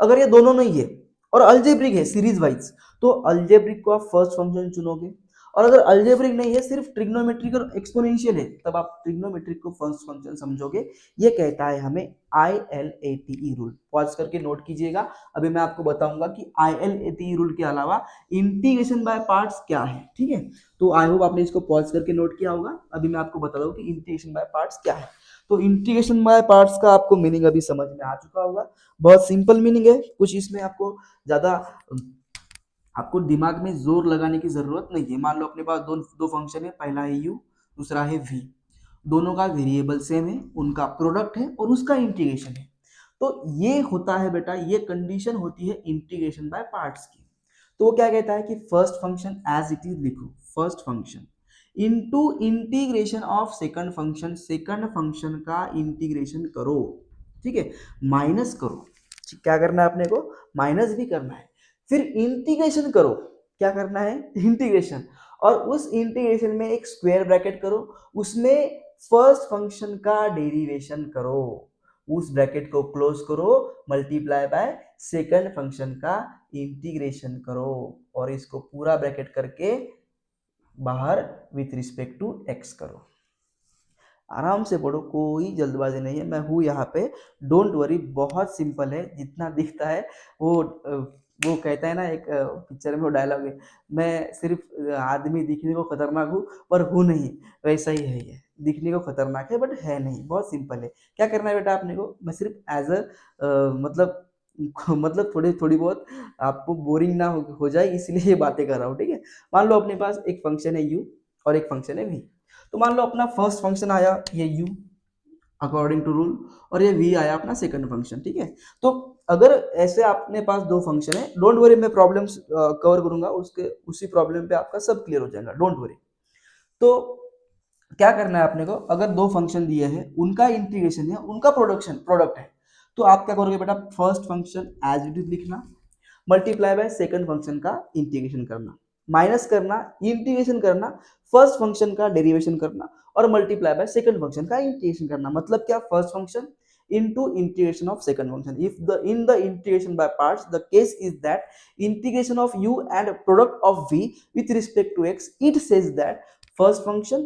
अगर ये दोनों नहीं है और अलजेब्रिक है सीरीज वाइज, तो अलजेब्रिक को आप फर्स्ट फंक्शन चुनोगे। और अगर अलजेब्रिक नहीं है, सिर्फ ट्रिग्नोमेट्रिक और एक्सपोनेंशियल है, तब आप ट्रिग्नोमेट्रिक को फर्स्ट फंक्शन समझोगे। ये कहता है हमें ILATE रूल। पॉज करके नोट कीजिएगा। अभी मैं आपको बताऊंगा कि ILATE रूल के अलावा इंटीग्रेशन बाय पार्ट्स क्या है, ठीक है। तो आई होप आपने इसको पॉज करके नोट किया होगा। अभी मैं आपको बता दूं कि इंटीग्रेशन बाय पार्ट्स क्या है। तो इंटीग्रेशन बाय पार्ट्स का आपको मीनिंग अभी समझ में आ चुका होगा। बहुत सिंपल मीनिंग है, कुछ इसमें आपको ज्यादा आपको दिमाग में जोर लगाने की जरूरत नहीं है। मान लो अपने पास दो फंक्शन है, पहला है u, दूसरा है v। दोनों का वेरिएबल सेम है, उनका प्रोडक्ट है और उसका इंटीग्रेशन है। तो ये होता है बेटा, ये कंडीशन होती है इंटीग्रेशन बाय पार्ट्स की। तो वो क्या कहता है कि first function as it is लिखो, first function into integration of second function, second function का इंटीग्रेशन करो, ठीक है, माइनस करो। क्या करना है अपने को, माइनस भी करना है, फिर इंटीग्रेशन करो। क्या करना है, इंटीग्रेशन, और उस इंटीग्रेशन में एक स्क्वायर ब्रैकेट करो, उसमें फर्स्ट फंक्शन का डेरिवेशन करो, उस ब्रैकेट को क्लोज करो, मल्टीप्लाई बाय सेकंड फंक्शन का इंटीग्रेशन करो, और इसको पूरा ब्रैकेट करके बाहर विथ रिस्पेक्ट टू x करो। आराम से पढ़ो, कोई जल्दबाजी नहीं है, मैं हूँ यहाँ पे, डोंट वरी। बहुत सिंपल है, जितना दिखता है वो कहता है ना, एक पिक्चर में वो डायलॉग है, मैं सिर्फ आदमी दिखने को खतरनाक हूँ पर हूँ नहीं, वैसा ही है ये, दिखने को खतरनाक है बट है नहीं। बहुत सिंपल है। क्या करना है बेटा आपने को, मैं सिर्फ एज अ मतलब मतलब थोड़ी थोड़ी बहुत आपको बोरिंग ना हो जाए, इसलिए ये बातें कर रहा हूँ, ठीक है। मान लो अपने पास एक फंक्शन है u और एक फंक्शन है v। तो मान लो अपना फर्स्ट फंक्शन आया ये u अकॉर्डिंग टू रूल, और ये v आया अपना सेकंड फंक्शन, ठीक है। तो अगर ऐसे अपने पास दो फंक्शन है, डोंट वरी, मैं प्रॉब्लम्स कवर करूंगा, उसके उसी प्रॉब्लम पे आपका सब क्लियर हो जाएगा, डोंट वरी। तो क्या करना है अपने को, अगर दो फंक्शन दिए हैं, उनका इंटीग्रेशन है, उनका प्रोडक्ट है, तो आप क्या करोगे बेटा, first function as it is लिखना, मल्टीप्लाई बाय सेकंड फंक्शन का इंटीग्रेशन करना, माइनस करना, इंटीग्रेशन करना, फर्स्ट फंक्शन का डेरिवेशन करना, और मल्टीप्लाई बाय सेकंड फंक्शन का इंटीग्रेशन करना। मतलब क्या, first function into integration of second function. If the in the integration by parts, the case is that integration of u and product of v with respect to x, it says that first function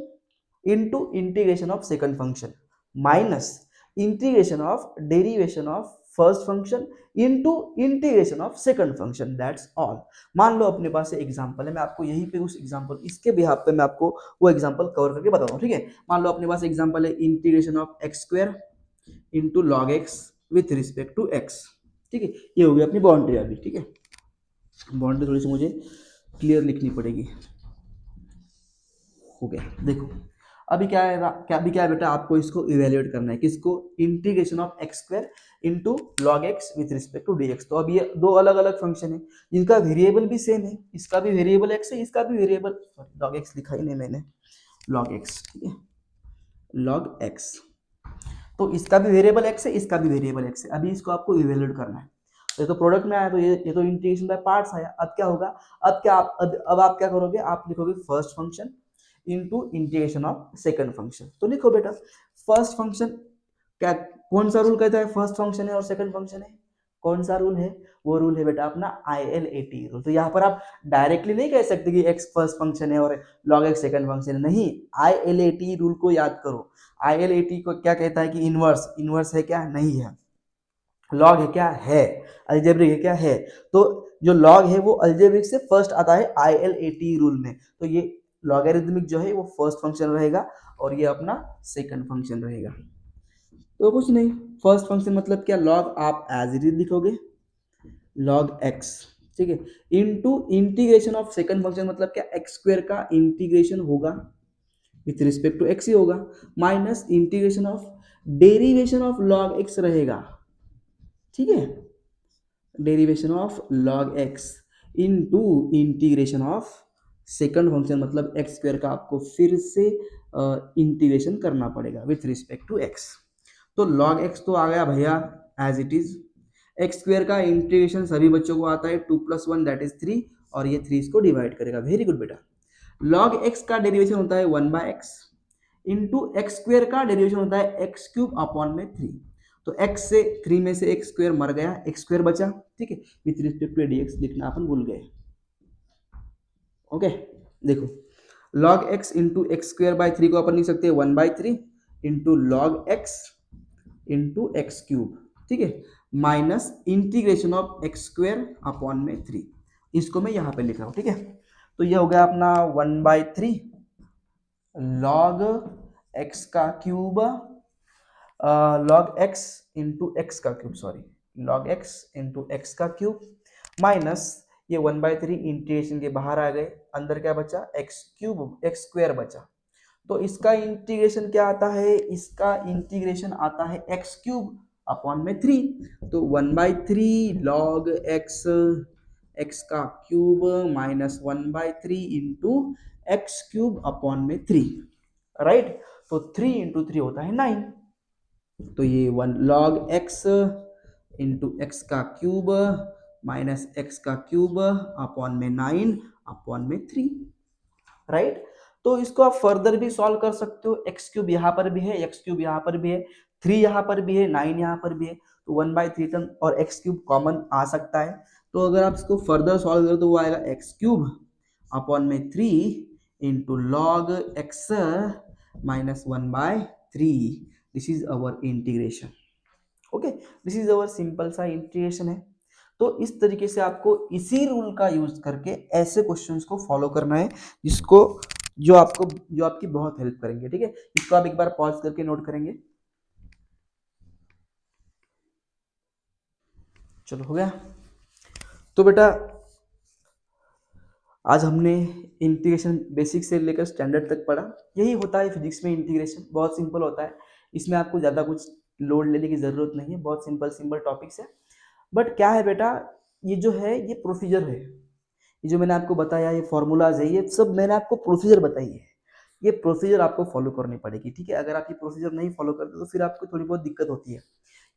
into integration of second function minus integration of derivation of first function into integration of second function, that's all. मान लो अपने पास example है, मैं आपको यहीं पे उस एग्जांपल, इसके बिहाफ पे मैं आपको वो एग्जांपल कवर करके बताता हूँ, ठीक है। मान लो अपने पास एग्जांपल है integration of x square into log x with respect to x, ठीक है। ये हो गई अपनी बाउंड्री अभी, ठीक है। बाउंड्री थोड़ी सी मुझे क्लियर लिखनी पड़ेगी। हो गया, देखो अभी क्या है, क्या है बेटा, आपको इसको इवेल्युएट करना है, किसको, integration of x square into log x with respect to d x. तो अब ये दो अलग अलग फंक्शन है, जिनका वेरिएबल भी सेम है, इसका भी वेरिएबल एक्स है, इसका भी वेरिएबल, सॉरी लॉग एक्स लिखा ही नहीं मैंने, लॉग एक्स, ठीक है, लॉग एक्स। तो इसका भी वेरिएबल एक्स है, इसका भी वेरिएबल एक्स है। अभी इसको आपको इवेल्युएट करना है। ये तो प्रोडक्ट में आया, तो ये तो इंटीग्रेशन बाय पार्ट्स आया। अब क्या होगा, अब आप क्या करोगे, आप लिखोगे first function into integration of second function. तो लिखो बेटा फर्स्ट फंक्शन, क्या कौन सा रूल कहता है फर्स्ट फंक्शन है और सेकंड फंक्शन है, कौन सा रूल है? वो रूल है बेटा अपना ILAT रूल। तो यहाँ पर आप डायरेक्टली नहीं कह सकते कि x फर्स्ट फंक्शन है और log x सेकंड फंक्शन है, नहीं, ILAT रूल को याद करो। ILAT को क्या कहता है कि इनवर्स, इनवर्स है क्या? नहीं है। लॉग है क्या? है। अलजेब्रिक है क्या? है। तो जो लॉग है वो अलजेब्रिक से फर्स्ट आता है ILAT रूल में, तो ये लॉगरिथमिक जो है वो फर्स्ट फंक्शन रहेगा और ये अपना सेकंड फंक्शन रहेगा। तो कुछ नहीं, फर्स्ट फंक्शन मतलब क्या? लॉग आप एज इट इज लिखोगे, लॉग एक्स, ठीक है, into integration of second function मतलब क्या? एक्स स्क्वायर का इंटीग्रेशन होगा विथ रिस्पेक्ट टू एक्स ही होगा, minus integration of derivation of log x रहेगा, ठीक है, derivation of log x into integration of second function मतलब एक्स स्क्वायर का आपको फिर से इंटीग्रेशन करना पड़ेगा विथ रिस्पेक्ट टू एक्स। तो लॉग एक्स तो आ गया भैया as it is. X square का इंटीग्रेशन सभी बच्चों को आता है 2 + 1 दैट इज 3 और ये 3 इसको डिवाइड करेगा। वेरी गुड बेटा। लॉग एक्स का डेरिवेशन होता है 1/x इंटू एक्स स्क्वायर का डेरिवेशन होता है x³ अपॉन में 3। तो x से 3 में से x स्क्वायर मर गया, x स्क्वायर बचा, ठीक है, विथ रिस्पेक्ट टू dx लिखना अपन भूल गए। ओके, देखो log x into x square by 3 को अपन लिख सकते हैं 1/3 into log x into x³, ठीक है, minus integration of x square upon में 3। इसको मैं यहाँ पे लिख रहा हूँ, ठीक है। तो ये हो गया अपना 1/3 लॉग एक्स का cube, log x into x का cube, sorry, log x into x का क्यूब माइनस ये 1/3 इंटीग्रेशन के बाहर आ गए, अंदर क्या बचा? x³ एक्स स्क्वायर बचा। तो इसका इंटीग्रेशन क्या आता है? इसका इंटीग्रेशन आता है x³ अपॉन में 3। तो 1/3 लॉग एक्स एक्स का cube minus 1/3 into x³ upon में 3, राइट। तो 3 इंटू 3 होता है 9। तो ये 1 लॉग एक्स इंटू एक्स का क्यूब माइनस एक्स का क्यूब अपॉन में 9 अपॉन में 3, राइट। तो इसको आप फर्दर भी सॉल्व कर सकते हो। x³ यहाँ पर भी है, x³ यहाँ पर भी है, 3 यहाँ पर भी है, 9 यहाँ पर भी है, तो 1/3 टर्म और x³ कॉमन आ सकता है। तो अगर आप इसको फर्दर सॉल्व करो तो वो आएगा x³ अपॉन में 3 into log x minus 1/3। This is our integration. Okay, this is our simple सा इंटीग्रेशन है। तो इस तरीके से आपको इसी रूल का यूज करके ऐसे क्वेश्चंस को फॉलो करना है जिसको जो आपकी बहुत हेल्प करेंगे, ठीक है। इसको आप एक बार पॉज करके नोट करेंगे। चलो हो गया। तो बेटा आज हमने इंटीग्रेशन बेसिक से लेकर स्टैंडर्ड तक पढ़ा। यही होता है फिजिक्स में इंटीग्रेशन, बहुत सिंपल होता है। इसमें आपको ज़्यादा कुछ लोड लेने की ज़रूरत नहीं है, बहुत सिंपल सिंपल टॉपिक्स है। बट क्या है बेटा, ये जो है ये प्रोसीजर है, ये जो मैंने आपको बताया, ये फॉर्मूलाज है, ये सब मैंने आपको प्रोसीजर बताई है। ये प्रोसीजर आपको फॉलो करनी पड़ेगी, ठीक है। अगर आप ये प्रोसीजर नहीं फॉलो करते तो फिर आपको थोड़ी बहुत दिक्कत होती है।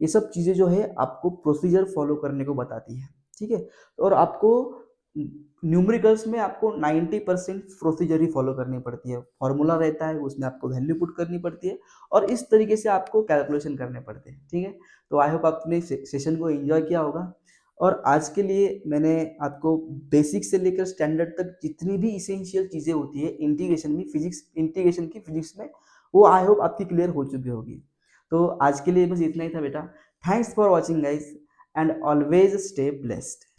ये सब चीज़ें जो है आपको प्रोसीजर फॉलो करने को बताती है, ठीक है। और आपको न्यूमेरिकल्स में आपको 90% प्रोसीजर ही फॉलो करनी पड़ती है। फॉर्मूला रहता है, उसमें आपको वैल्यू पुट करनी पड़ती है और इस तरीके से आपको कैलकुलेशन करने पड़ते हैं, ठीक है। तो आई होप आपने सेशन को एंजॉय किया होगा। और आज के लिए मैंने आपको बेसिक से लेकर स्टैंडर्ड तक जितनी भी इसेंशियल चीज़ें होती है इंटीग्रेशन में, इंटीग्रेशन की फिजिक्स में, वो आई होप आपकी क्लियर हो चुकी होगी। तो आज के लिए बस इतना ही था बेटा। Thanks for watching guys and always stay blessed.